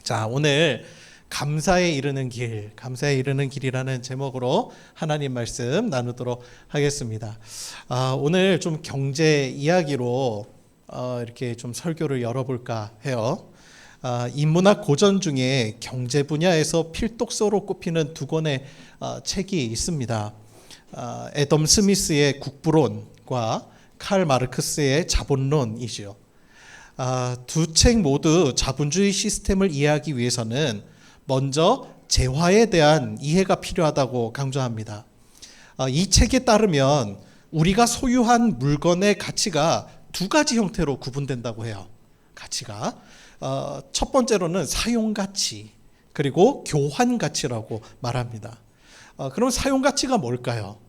자, 오늘 감사에 이르는 길, 감사에 이르는 길이라는 제목으로 하나님 말씀 나누도록 하겠습니다. 오늘 좀 경제 이야기로 이렇게 좀 설교를 열어볼까 해요. 인문학 고전 중에 경제 분야에서 필독서로 꼽히는 두 권의 책이 있습니다. 애덤 스미스의 국부론과 칼 마르크스의 자본론이죠. 두 책 모두 자본주의 시스템을 이해하기 위해서는 먼저 재화에 대한 이해가 필요하다고 강조합니다. 이 책에 따르면 우리가 소유한 물건의 가치가 두 가지 형태로 구분된다고 해요. 가치가 첫 번째로는 사용가치 그리고 교환가치라고 말합니다. 그럼 사용가치가 뭘까요?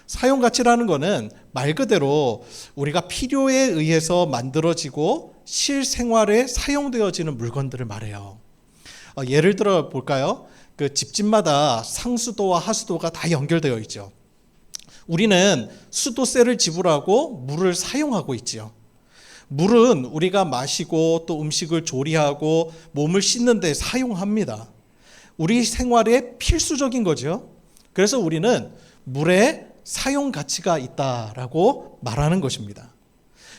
사용가치라는 것은 말 그대로 우리가 필요에 의해서 만들어지고 실생활에 사용되어지는 물건들을 말해요. 예를 들어 볼까요? 그 집집마다 상수도와 하수도가 다 연결되어 있죠. 우리는 수도세를 지불하고 물을 사용하고 있지요. 물은 우리가 마시고 또 음식을 조리하고 몸을 씻는 데 사용합니다. 우리 생활에 필수적인 거죠. 그래서 우리는 물에 사용 가치가 있다라고 말하는 것입니다.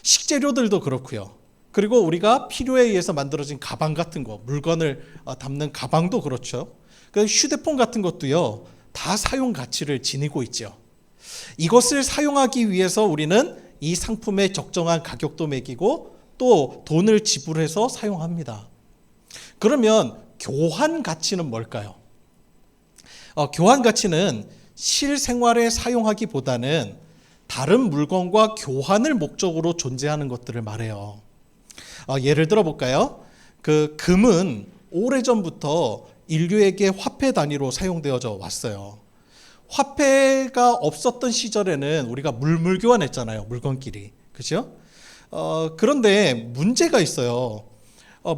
식재료들도 그렇고요. 그리고 우리가 필요에 의해서 만들어진 가방 같은 거, 물건을 담는 가방도 그렇죠. 휴대폰 같은 것도요, 다 사용 가치를 지니고 있죠. 이것을 사용하기 위해서 우리는 이 상품에 적정한 가격도 매기고 또 돈을 지불해서 사용합니다. 그러면 교환 가치는 뭘까요? 교환 가치는 실생활에 사용하기보다는 다른 물건과 교환을 목적으로 존재하는 것들을 말해요. 예를 들어 볼까요? 금은 오래전부터 인류에게 화폐 단위로 사용되어져 왔어요. 화폐가 없었던 시절에는 우리가 물물 교환했잖아요. 물건끼리. 그렇죠? 그런데 문제가 있어요.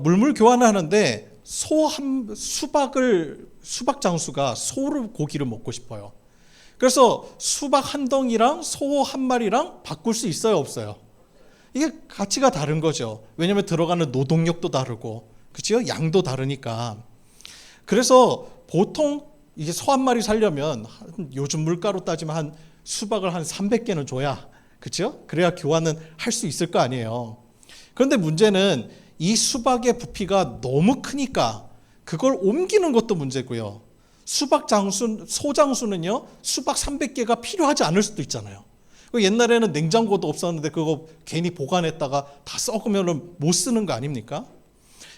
물물 교환을 하는데 수박 장수가 고기를 먹고 싶어요. 그래서 수박 한 덩이랑 소 한 마리랑 바꿀 수 있어요, 없어요? 이게 가치가 다른 거죠. 왜냐하면 들어가는 노동력도 다르고, 그렇죠? 양도 다르니까. 그래서 보통 이게 소 한 마리 살려면 요즘 물가로 따지면 수박을 한 300개는 줘야, 그렇죠? 그래야 교환은 할 수 있을 거 아니에요. 그런데 문제는 이 수박의 부피가 너무 크니까 그걸 옮기는 것도 문제고요. 소장수는요, 수박 300개가 필요하지 않을 수도 있잖아요. 옛날에는 냉장고도 없었는데 그거 괜히 보관했다가 다 썩으면 못 쓰는 거 아닙니까?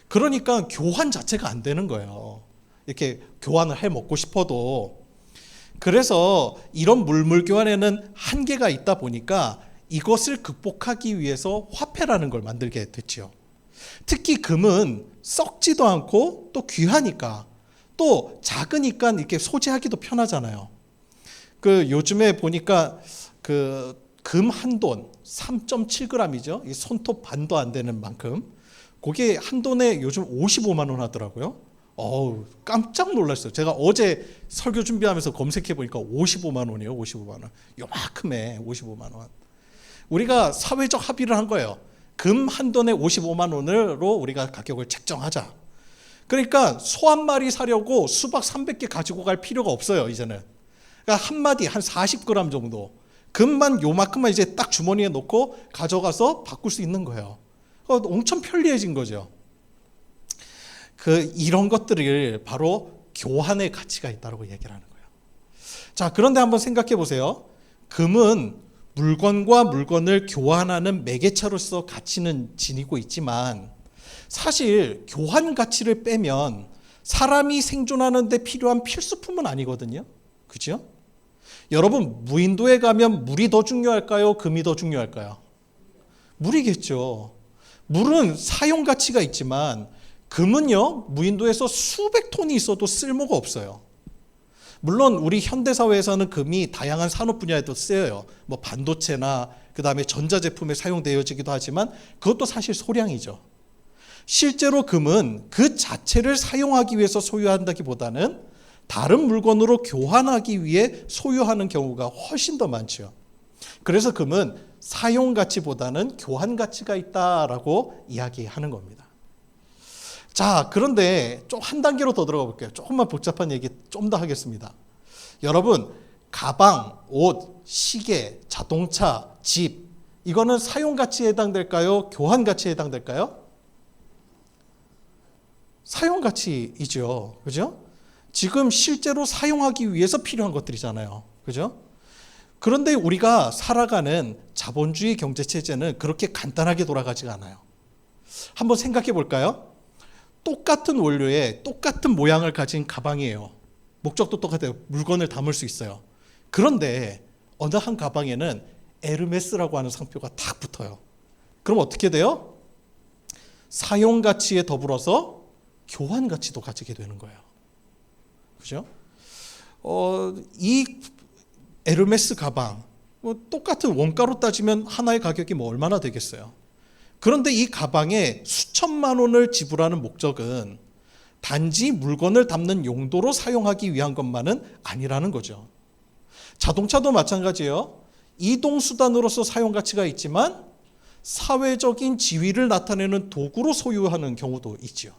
그러니까 교환 자체가 안 되는 거예요. 이렇게 교환을 해 먹고 싶어도. 그래서 이런 물물 교환에는 한계가 있다 보니까 이것을 극복하기 위해서 화폐라는 걸 만들게 됐죠. 특히 금은 썩지도 않고 또 귀하니까 또 작으니까 이렇게 소지하기도 편하잖아요. 요즘에 보니까 금 한 돈 3.7g이죠. 이 손톱 반도 안 되는 만큼. 그게 한 돈에 요즘 55만 원 하더라고요. 깜짝 놀랐어요. 제가 어제 설교 준비하면서 검색해 보니까 55만 원이에요. 55만 원. 요만큼에 55만 원. 우리가 사회적 합의를 한 거예요. 금 한 돈에 55만 원으로 우리가 가격을 책정하자. 그러니까 소 한 마리 사려고 수박 300개 가지고 갈 필요가 없어요, 이제는. 그러니까 한 마디 한 40g 정도. 금만 요만큼만 이제 딱 주머니에 넣고 가져가서 바꿀 수 있는 거예요. 엄청 편리해진 거죠. 이런 것들을 바로 교환의 가치가 있다고 얘기를 하는 거예요. 자, 그런데 한번 생각해 보세요. 금은 물건과 물건을 교환하는 매개체로서 가치는 지니고 있지만 사실 교환 가치를 빼면 사람이 생존하는 데 필요한 필수품은 아니거든요. 그죠? 여러분, 무인도에 가면 물이 더 중요할까요? 금이 더 중요할까요? 물이겠죠. 물은 사용 가치가 있지만 금은요, 무인도에서 수백 톤이 있어도 쓸모가 없어요. 물론 우리 현대사회에서는 금이 다양한 산업 분야에도 쓰여요. 반도체나 그다음에 전자제품에 사용되어지기도 하지만 그것도 사실 소량이죠. 실제로 금은 그 자체를 사용하기 위해서 소유한다기보다는 다른 물건으로 교환하기 위해 소유하는 경우가 훨씬 더 많죠. 그래서 금은 사용 가치보다는 교환 가치가 있다라고 이야기하는 겁니다. 자, 그런데 좀 한 단계로 더 들어가 볼게요. 조금만 복잡한 얘기 좀 더 하겠습니다. 여러분, 가방, 옷, 시계, 자동차, 집, 이거는 사용 가치에 해당될까요? 교환 가치에 해당될까요? 사용 가치이죠. 그죠? 지금 실제로 사용하기 위해서 필요한 것들이잖아요. 그죠? 그런데 우리가 살아가는 자본주의 경제 체제는 그렇게 간단하게 돌아가지가 않아요. 한번 생각해 볼까요? 똑같은 원료에 똑같은 모양을 가진 가방이에요. 목적도 똑같아요. 물건을 담을 수 있어요. 그런데 어느 한 가방에는 에르메스라고 하는 상표가 탁 붙어요. 그럼 어떻게 돼요? 사용 가치에 더불어서 교환 가치도 가지게 되는 거예요. 그죠? 이 에르메스 가방, 똑같은 원가로 따지면 하나의 가격이 얼마나 되겠어요? 그런데 이 가방에 수천만 원을 지불하는 목적은 단지 물건을 담는 용도로 사용하기 위한 것만은 아니라는 거죠. 자동차도 마찬가지예요. 이동수단으로서 사용 가치가 있지만 사회적인 지위를 나타내는 도구로 소유하는 경우도 있죠.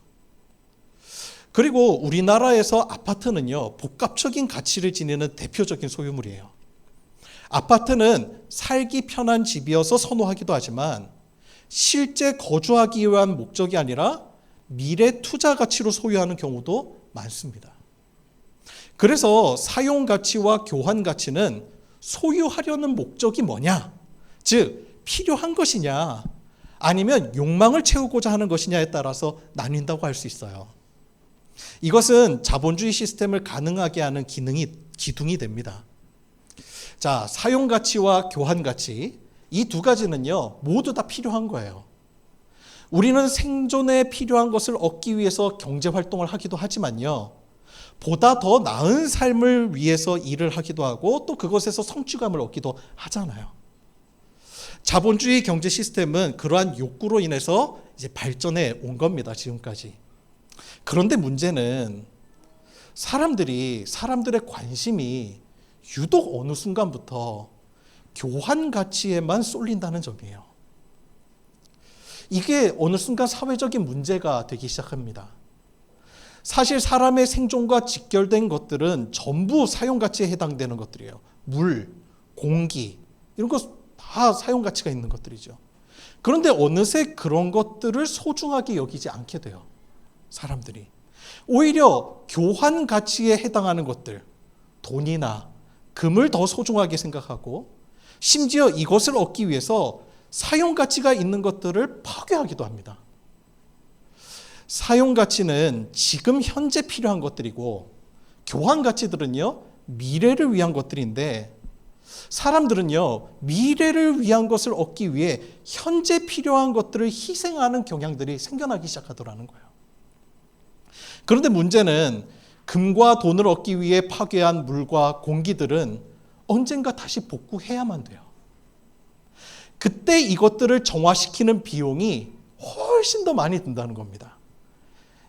그리고 우리나라에서 아파트는요, 복합적인 가치를 지니는 대표적인 소유물이에요. 아파트는 살기 편한 집이어서 선호하기도 하지만 실제 거주하기 위한 목적이 아니라 미래 투자 가치로 소유하는 경우도 많습니다. 그래서 사용 가치와 교환 가치는 소유하려는 목적이 뭐냐? 즉, 필요한 것이냐? 아니면 욕망을 채우고자 하는 것이냐에 따라서 나뉜다고 할 수 있어요. 이것은 자본주의 시스템을 가능하게 하는 기둥이 됩니다. 자, 사용 가치와 교환 가치, 이 두 가지는요, 모두 다 필요한 거예요. 우리는 생존에 필요한 것을 얻기 위해서 경제 활동을 하기도 하지만요, 보다 더 나은 삶을 위해서 일을 하기도 하고 또 그것에서 성취감을 얻기도 하잖아요. 자본주의 경제 시스템은 그러한 욕구로 인해서 이제 발전해 온 겁니다, 지금까지. 그런데 문제는 사람들의 관심이 유독 어느 순간부터 교환 가치에만 쏠린다는 점이에요. 이게 어느 순간 사회적인 문제가 되기 시작합니다. 사실 사람의 생존과 직결된 것들은 전부 사용 가치에 해당되는 것들이에요. 물, 공기, 이런 것 다 사용 가치가 있는 것들이죠. 그런데 어느새 그런 것들을 소중하게 여기지 않게 돼요, 사람들이. 오히려 교환 가치에 해당하는 것들, 돈이나 금을 더 소중하게 생각하고 심지어 이것을 얻기 위해서 사용 가치가 있는 것들을 파괴하기도 합니다. 사용 가치는 지금 현재 필요한 것들이고 교환 가치들은요, 미래를 위한 것들인데 사람들은요, 미래를 위한 것을 얻기 위해 현재 필요한 것들을 희생하는 경향들이 생겨나기 시작하더라는 거예요. 그런데 문제는 금과 돈을 얻기 위해 파괴한 물과 공기들은 언젠가 다시 복구해야만 돼요. 그때 이것들을 정화시키는 비용이 훨씬 더 많이 든다는 겁니다.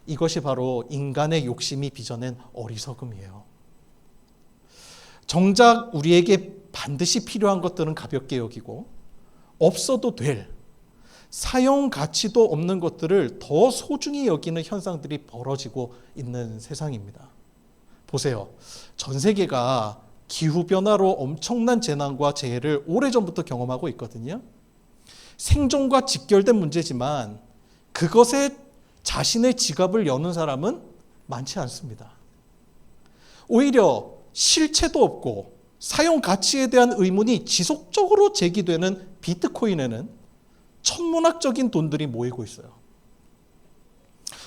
이것이 바로 인간의 욕심이 빚어낸 어리석음이에요. 정작 우리에게 반드시 필요한 것들은 가볍게 여기고 없어도 될, 사용 가치도 없는 것들을 더 소중히 여기는 현상들이 벌어지고 있는 세상입니다. 보세요. 전 세계가 기후변화로 엄청난 재난과 재해를 오래전부터 경험하고 있거든요. 생존과 직결된 문제지만 그것에 자신의 지갑을 여는 사람은 많지 않습니다. 오히려 실체도 없고 사용 가치에 대한 의문이 지속적으로 제기되는 비트코인에는 천문학적인 돈들이 모이고 있어요.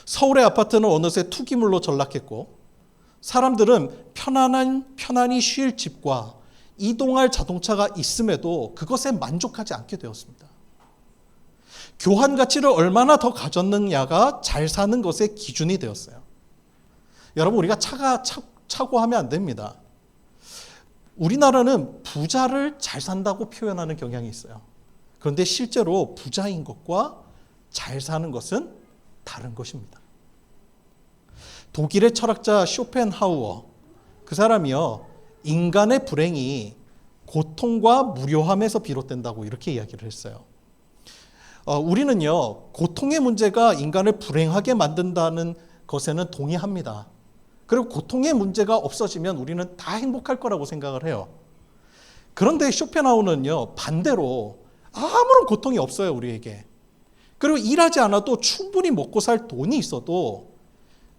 서울의 아파트는 어느새 투기물로 전락했고 사람들은 편안히 쉴 집과 이동할 자동차가 있음에도 그것에 만족하지 않게 되었습니다. 교환 가치를 얼마나 더 가졌느냐가 잘 사는 것의 기준이 되었어요. 여러분, 우리가 차고 하면 안 됩니다. 우리나라는 부자를 잘 산다고 표현하는 경향이 있어요. 그런데 실제로 부자인 것과 잘 사는 것은 다른 것입니다. 독일의 철학자 쇼펜하우어, 그 사람이요, 인간의 불행이 고통과 무료함에서 비롯된다고 이렇게 이야기를 했어요. 우리는요, 고통의 문제가 인간을 불행하게 만든다는 것에는 동의합니다. 그리고 고통의 문제가 없어지면 우리는 다 행복할 거라고 생각을 해요. 그런데 쇼펜하우어는요, 반대로 아무런 고통이 없어요, 우리에게. 그리고 일하지 않아도 충분히 먹고 살 돈이 있어도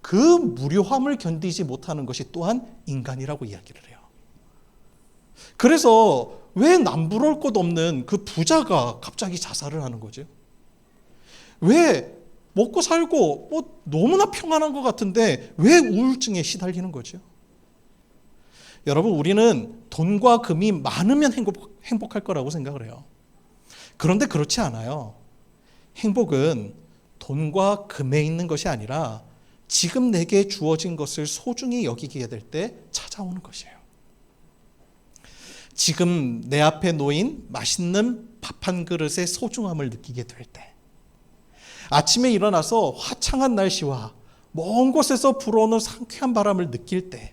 그 무료함을 견디지 못하는 것이 또한 인간이라고 이야기를 해요. 그래서 왜 남부러울 것 없는 그 부자가 갑자기 자살을 하는 거죠? 왜 먹고 살고 너무나 평안한 것 같은데 왜 우울증에 시달리는 거죠? 여러분, 우리는 돈과 금이 많으면 행복할 거라고 생각을 해요. 그런데 그렇지 않아요. 행복은 돈과 금에 있는 것이 아니라 지금 내게 주어진 것을 소중히 여기게 될 때 찾아오는 것이에요. 지금 내 앞에 놓인 맛있는 밥 한 그릇의 소중함을 느끼게 될 때, 아침에 일어나서 화창한 날씨와 먼 곳에서 불어오는 상쾌한 바람을 느낄 때,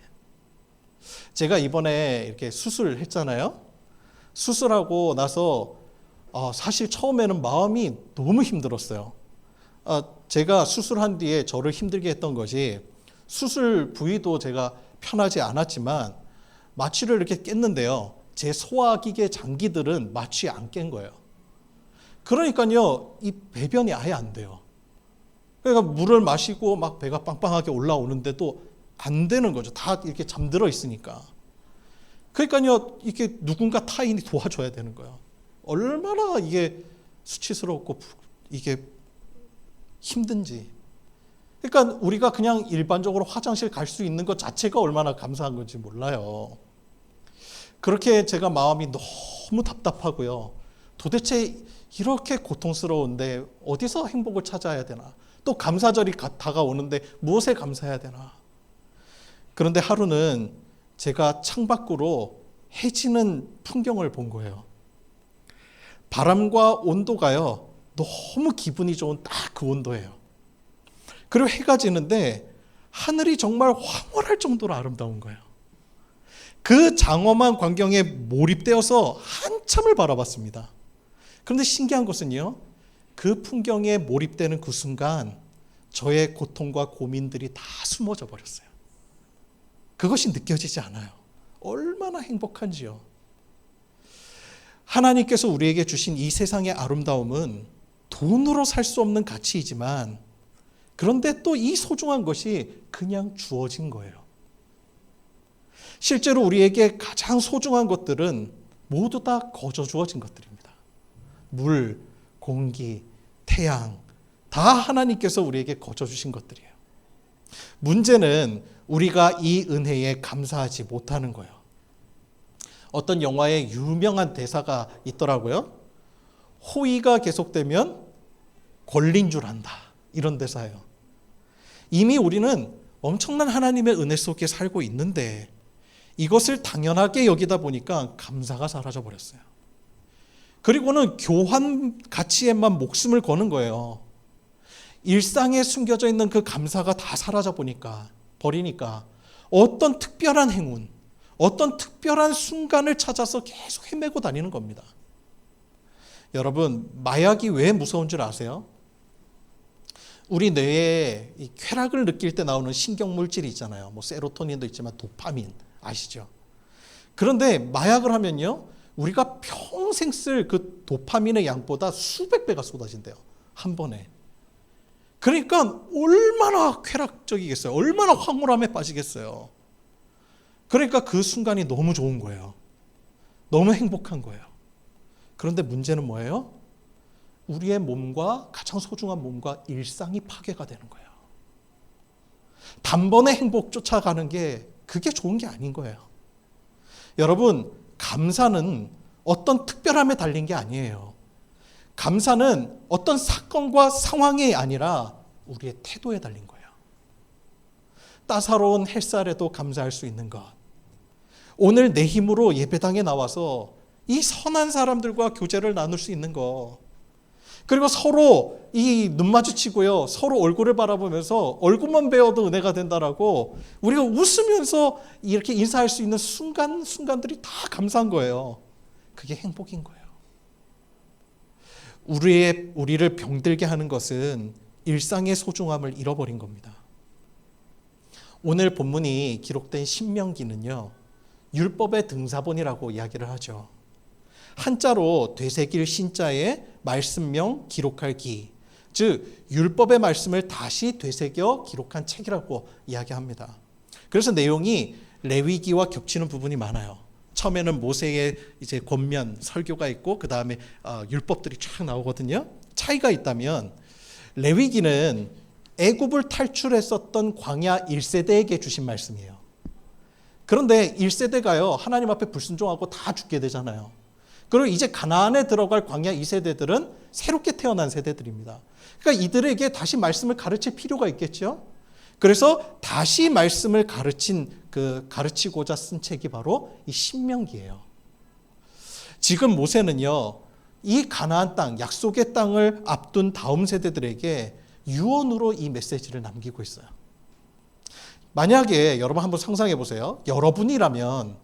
제가 이번에 이렇게 수술을 했잖아요. 수술하고 나서 사실 처음에는 마음이 너무 힘들었어요. 제가 수술한 뒤에 저를 힘들게 했던 것이 수술 부위도 제가 편하지 않았지만 마취를 이렇게 깼는데요. 제 소화기계 장기들은 마취 안 깬 거예요. 그러니까요, 이 배변이 아예 안 돼요. 그러니까 물을 마시고 막 배가 빵빵하게 올라오는데도 안 되는 거죠. 다 이렇게 잠들어 있으니까. 그러니까요, 이게 누군가 타인이 도와줘야 되는 거예요. 얼마나 이게 수치스럽고 이게 힘든지. 그러니까 우리가 그냥 일반적으로 화장실 갈 수 있는 것 자체가 얼마나 감사한 건지 몰라요. 그렇게 제가 마음이 너무 답답하고요. 도대체 이렇게 고통스러운데 어디서 행복을 찾아야 되나? 또 감사절이 다가오는데 무엇에 감사해야 되나? 그런데 하루는 제가 창밖으로 해지는 풍경을 본 거예요. 바람과 온도가요, 너무 기분이 좋은 딱 그 온도예요. 그리고 해가 지는데 하늘이 정말 황홀할 정도로 아름다운 거예요. 그 장엄한 광경에 몰입되어서 한참을 바라봤습니다. 그런데 신기한 것은요, 그 풍경에 몰입되는 그 순간 저의 고통과 고민들이 다 숨어져 버렸어요. 그것이 느껴지지 않아요. 얼마나 행복한지요. 하나님께서 우리에게 주신 이 세상의 아름다움은 돈으로 살 수 없는 가치이지만, 그런데 또 이 소중한 것이 그냥 주어진 거예요. 실제로 우리에게 가장 소중한 것들은 모두 다 거저 주어진 것들입니다. 물, 공기, 태양, 다 하나님께서 우리에게 거저 주신 것들이에요. 문제는 우리가 이 은혜에 감사하지 못하는 거예요. 어떤 영화에 유명한 대사가 있더라고요. 호의가 계속되면 권리인 줄 안다. 이런 대사예요. 이미 우리는 엄청난 하나님의 은혜 속에 살고 있는데 이것을 당연하게 여기다 보니까 감사가 사라져 버렸어요. 그리고는 교환 가치에만 목숨을 거는 거예요. 일상에 숨겨져 있는 그 감사가 다 사라져 버리니까 어떤 특별한 행운, 어떤 특별한 순간을 찾아서 계속 헤매고 다니는 겁니다. 여러분, 마약이 왜 무서운 줄 아세요? 우리 뇌에 이 쾌락을 느낄 때 나오는 신경물질이 있잖아요. 뭐 세로토닌도 있지만 도파민 아시죠? 그런데 마약을 하면요, 우리가 평생 쓸 그 도파민의 양보다 수백 배가 쏟아진대요. 한 번에. 그러니까 얼마나 쾌락적이겠어요. 얼마나 황홀함에 빠지겠어요. 그러니까 그 순간이 너무 좋은 거예요. 너무 행복한 거예요. 그런데 문제는 뭐예요? 우리의 몸과, 가장 소중한 몸과 일상이 파괴가 되는 거예요. 단번에 행복 쫓아가는 게 그게 좋은 게 아닌 거예요. 여러분, 감사는 어떤 특별함에 달린 게 아니에요. 감사는 어떤 사건과 상황이 아니라 우리의 태도에 달린 거예요. 따사로운 햇살에도 감사할 수 있는 것. 오늘 내 힘으로 예배당에 나와서 이 선한 사람들과 교제를 나눌 수 있는 것. 그리고 서로 이 눈 마주치고요, 서로 얼굴을 바라보면서 얼굴만 배워도 은혜가 된다라고 우리가 웃으면서 이렇게 인사할 수 있는 순간들이 다 감사한 거예요. 그게 행복인 거예요. 우리를 병들게 하는 것은 일상의 소중함을 잃어버린 겁니다. 오늘 본문이 기록된 신명기는요, 율법의 등사본이라고 이야기를 하죠. 한자로 되새길 신자에 말씀명 기록할 기, 즉 율법의 말씀을 다시 되새겨 기록한 책이라고 이야기합니다. 그래서 내용이 레위기와 겹치는 부분이 많아요. 처음에는 모세의 이제 권면 설교가 있고 그 다음에 율법들이 쫙 나오거든요. 차이가 있다면 레위기는 애굽을 탈출했었던 광야 1세대에게 주신 말씀이에요. 그런데 1세대가요 하나님 앞에 불순종하고 다 죽게 되잖아요. 그리고 이제 가나안에 들어갈 광야 2세대들은 새롭게 태어난 세대들입니다. 그러니까 이들에게 다시 말씀을 가르칠 필요가 있겠죠. 그래서 다시 말씀을 가르치고자 쓴 책이 바로 이 신명기예요. 지금 모세는요, 이 가나안 땅, 약속의 땅을 앞둔 다음 세대들에게 유언으로 이 메시지를 남기고 있어요. 만약에 여러분 한번 상상해 보세요. 여러분이라면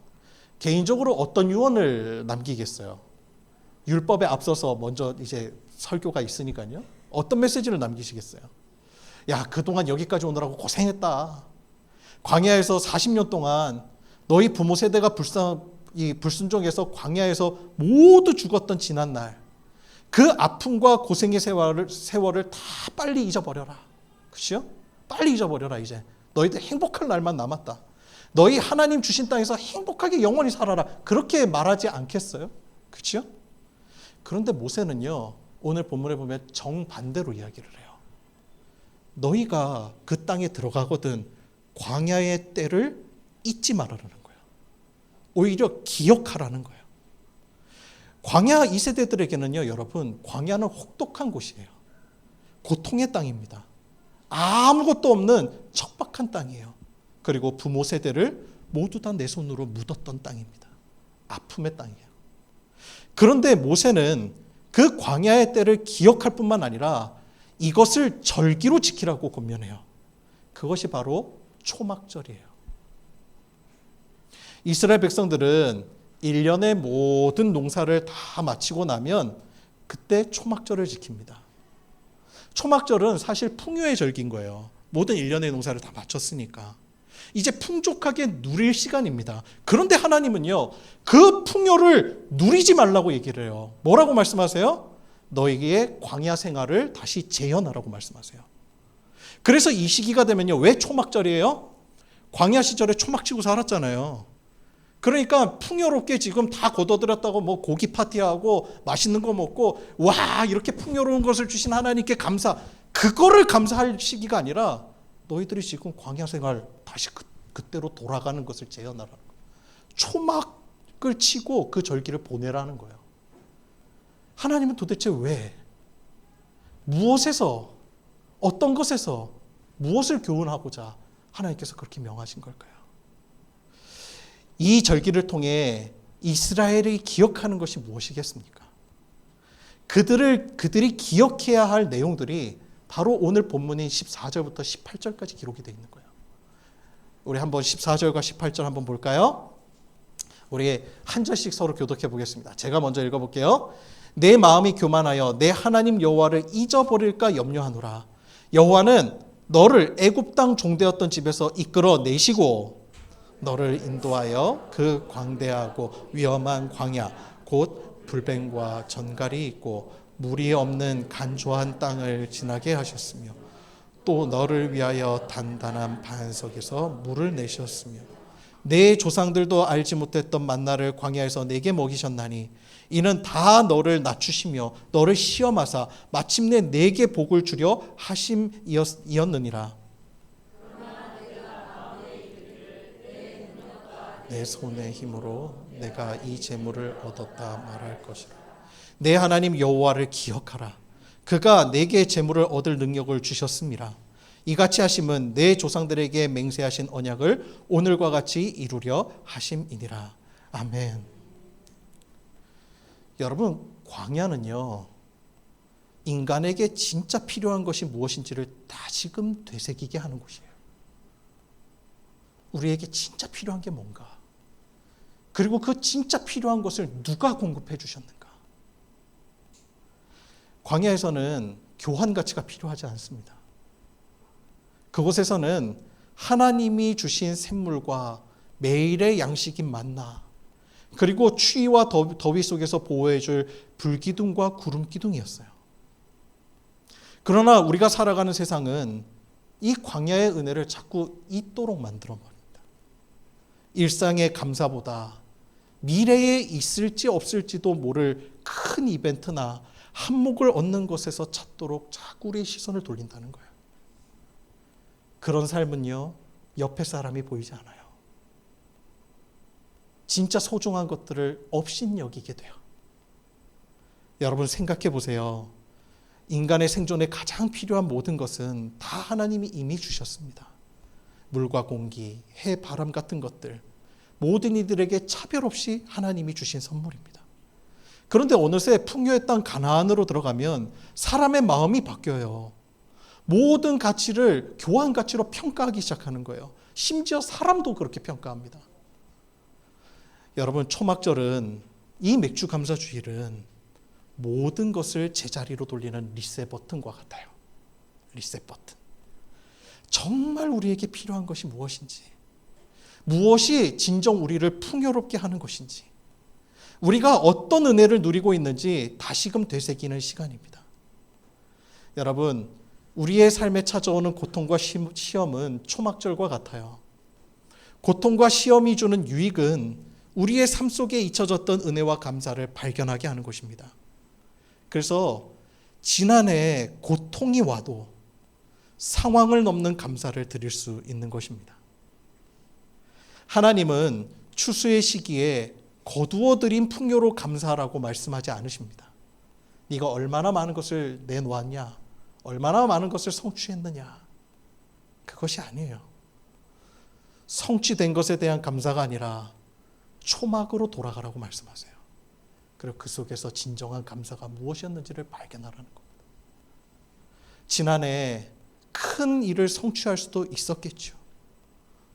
개인적으로 어떤 유언을 남기겠어요? 율법에 앞서서 먼저 이제 설교가 있으니까요. 어떤 메시지를 남기시겠어요? 야, 그동안 여기까지 오느라고 고생했다. 광야에서 40년 동안 너희 부모 세대가 불순종해서 광야에서 모두 죽었던 지난 날, 그 아픔과 고생의 세월을 다 빨리 잊어버려라. 그렇죠? 빨리 잊어버려라. 이제 너희들 행복할 날만 남았다. 너희 하나님 주신 땅에서 행복하게 영원히 살아라. 그렇게 말하지 않겠어요? 그렇죠? 그런데 모세는요, 오늘 본문에 보면 정반대로 이야기를 해요. 너희가 그 땅에 들어가거든 광야의 때를 잊지 말아라는 거예요. 오히려 기억하라는 거예요. 광야 2세대들에게는요, 여러분, 광야는 혹독한 곳이에요. 고통의 땅입니다. 아무것도 없는 척박한 땅이에요. 그리고 부모 세대를 모두 다 내 손으로 묻었던 땅입니다. 아픔의 땅이에요. 그런데 모세는 그 광야의 때를 기억할 뿐만 아니라 이것을 절기로 지키라고 권면해요. 그것이 바로 초막절이에요. 이스라엘 백성들은 1년의 모든 농사를 다 마치고 나면 그때 초막절을 지킵니다. 초막절은 사실 풍요의 절기인 거예요. 모든 1년의 농사를 다 마쳤으니까. 이제 풍족하게 누릴 시간입니다. 그런데 하나님은요, 그 풍요를 누리지 말라고 얘기를 해요. 뭐라고 말씀하세요? 너희의 광야 생활을 다시 재현하라고 말씀하세요. 그래서 이 시기가 되면요, 왜 초막절이에요? 광야 시절에 초막 치고 살았잖아요. 그러니까 풍요롭게 지금 다 거둬들였다고 뭐 고기 파티하고 맛있는 거 먹고 와 이렇게 풍요로운 것을 주신 하나님께 감사, 그거를 감사할 시기가 아니라 너희들이 지금 광야 생활 다시 그때로 돌아가는 것을 재현하라는 거예요. 초막을 치고 그 절기를 보내라는 거예요. 하나님은 도대체 왜, 무엇에서, 어떤 것에서 무엇을 교훈하고자 하나님께서 그렇게 명하신 걸까요? 이 절기를 통해 이스라엘이 기억하는 것이 무엇이겠습니까? 그들이 기억해야 할 내용들이 바로 오늘 본문인 14절부터 18절까지 기록이 되어 있는 거예요. 우리 한번 14절과 18절 한번 볼까요? 우리 한 절씩 서로 교독해 보겠습니다. 제가 먼저 읽어볼게요. 내 마음이 교만하여 내 하나님 여호와를 잊어버릴까 염려하노라. 여호와는 너를 애굽 땅 종되었던 집에서 이끌어 내시고 너를 인도하여 그 광대하고 위험한 광야 곧 불뱀과 전갈이 있고 물이 없는 간조한 땅을 지나게 하셨으며 또 너를 위하여 단단한 반석에서 물을 내셨으며 내 조상들도 알지 못했던 만나를 광야에서 내게 먹이셨나니 이는 다 너를 낮추시며 너를 시험하사 마침내 내게 복을 주려 하심이었느니라. 내 손의 힘으로 내가 이 재물을 얻었다 말할 것이라. 내 하나님 여호와를 기억하라. 그가 내게 재물을 얻을 능력을 주셨습니다. 이같이 하심은 내 조상들에게 맹세하신 언약을 오늘과 같이 이루려 하심이니라. 아멘. 여러분, 광야는요, 인간에게 진짜 필요한 것이 무엇인지를 다시금 되새기게 하는 곳이에요. 우리에게 진짜 필요한 게 뭔가, 그리고 그 진짜 필요한 것을 누가 공급해 주셨는가. 광야에서는 교환 가치가 필요하지 않습니다. 그곳에서는 하나님이 주신 샘물과 매일의 양식인 만나, 그리고 추위와 더위 속에서 보호해줄 불기둥과 구름기둥이었어요. 그러나 우리가 살아가는 세상은 이 광야의 은혜를 자꾸 잊도록 만들어버립니다. 일상의 감사보다 미래에 있을지 없을지도 모를 큰 이벤트나 한몫을 얻는 것에서 찾도록 자꾸 우리의 시선을 돌린다는 거예요. 그런 삶은요, 옆에 사람이 보이지 않아요. 진짜 소중한 것들을 업신여기게 돼요. 여러분 생각해 보세요. 인간의 생존에 가장 필요한 모든 것은 다 하나님이 이미 주셨습니다. 물과 공기, 해, 바람 같은 것들, 모든 이들에게 차별 없이 하나님이 주신 선물입니다. 그런데 어느새 풍요의 땅 가나안으로 들어가면 사람의 마음이 바뀌어요. 모든 가치를 교환 가치로 평가하기 시작하는 거예요. 심지어 사람도 그렇게 평가합니다. 여러분, 초막절은, 이 맥주 감사 주일은 모든 것을 제자리로 돌리는 리셋 버튼과 같아요. 리셋 버튼. 정말 우리에게 필요한 것이 무엇인지, 무엇이 진정 우리를 풍요롭게 하는 것인지, 우리가 어떤 은혜를 누리고 있는지 다시금 되새기는 시간입니다. 여러분, 우리의 삶에 찾아오는 고통과 시험은 초막절과 같아요. 고통과 시험이 주는 유익은 우리의 삶 속에 잊혀졌던 은혜와 감사를 발견하게 하는 것입니다. 그래서 지난해 고통이 와도 상황을 넘는 감사를 드릴 수 있는 것입니다. 하나님은 추수의 시기에 거두어들인 풍요로 감사하라고 말씀하지 않으십니다. 네가 얼마나 많은 것을 내놓았냐, 얼마나 많은 것을 성취했느냐, 그것이 아니에요. 성취된 것에 대한 감사가 아니라 초막으로 돌아가라고 말씀하세요. 그리고 그 속에서 진정한 감사가 무엇이었는지를 발견하라는 겁니다. 지난해 큰 일을 성취할 수도 있었겠죠.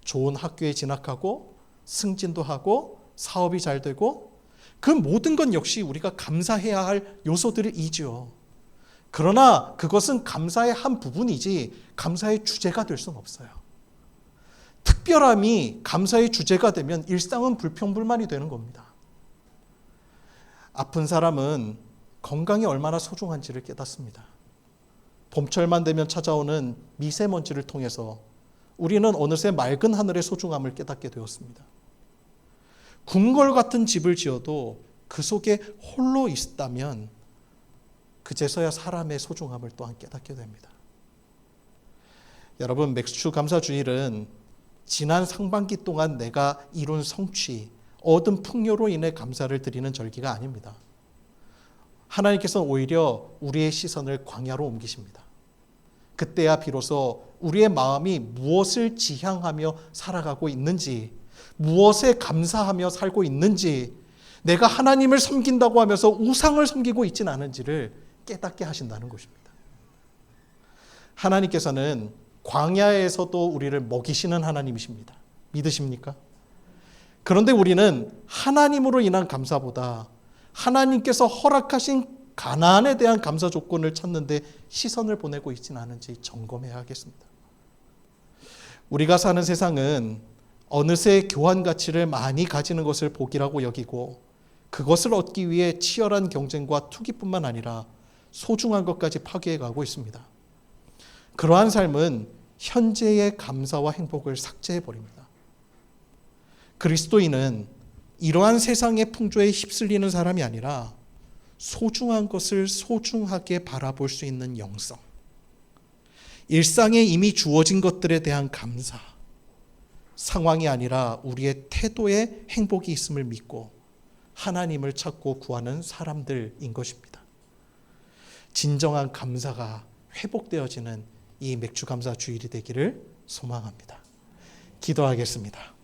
좋은 학교에 진학하고 승진도 하고 사업이 잘 되고, 그 모든 건 역시 우리가 감사해야 할 요소들이죠. 그러나 그것은 감사의 한 부분이지 감사의 주제가 될 수는 없어요. 특별함이 감사의 주제가 되면 일상은 불평불만이 되는 겁니다. 아픈 사람은 건강이 얼마나 소중한지를 깨닫습니다. 봄철만 되면 찾아오는 미세먼지를 통해서 우리는 어느새 맑은 하늘의 소중함을 깨닫게 되었습니다. 궁궐 같은 집을 지어도 그 속에 홀로 있다면 그제서야 사람의 소중함을 또한 깨닫게 됩니다. 여러분, 맥주 감사 주일은 지난 상반기 동안 내가 이룬 성취, 얻은 풍요로 인해 감사를 드리는 절기가 아닙니다. 하나님께서는 오히려 우리의 시선을 광야로 옮기십니다. 그때야 비로소 우리의 마음이 무엇을 지향하며 살아가고 있는지, 무엇에 감사하며 살고 있는지, 내가 하나님을 섬긴다고 하면서 우상을 섬기고 있지는 않은지를 깨닫게 하신다는 것입니다. 하나님께서는 광야에서도 우리를 먹이시는 하나님이십니다. 믿으십니까? 그런데 우리는 하나님으로 인한 감사보다 하나님께서 허락하신 가나안에 대한 감사 조건을 찾는데 시선을 보내고 있지는 않은지 점검해야 하겠습니다. 우리가 사는 세상은 어느새 교환 가치를 많이 가지는 것을 복이라고 여기고, 그것을 얻기 위해 치열한 경쟁과 투기뿐만 아니라 소중한 것까지 파괴해 가고 있습니다. 그러한 삶은 현재의 감사와 행복을 삭제해 버립니다. 그리스도인은 이러한 세상의 풍조에 휩쓸리는 사람이 아니라 소중한 것을 소중하게 바라볼 수 있는 영성, 일상에 이미 주어진 것들에 대한 감사, 상황이 아니라 우리의 태도에 행복이 있음을 믿고 하나님을 찾고 구하는 사람들인 것입니다. 진정한 감사가 회복되어지는 이 맥주 감사 주일이 되기를 소망합니다. 기도하겠습니다.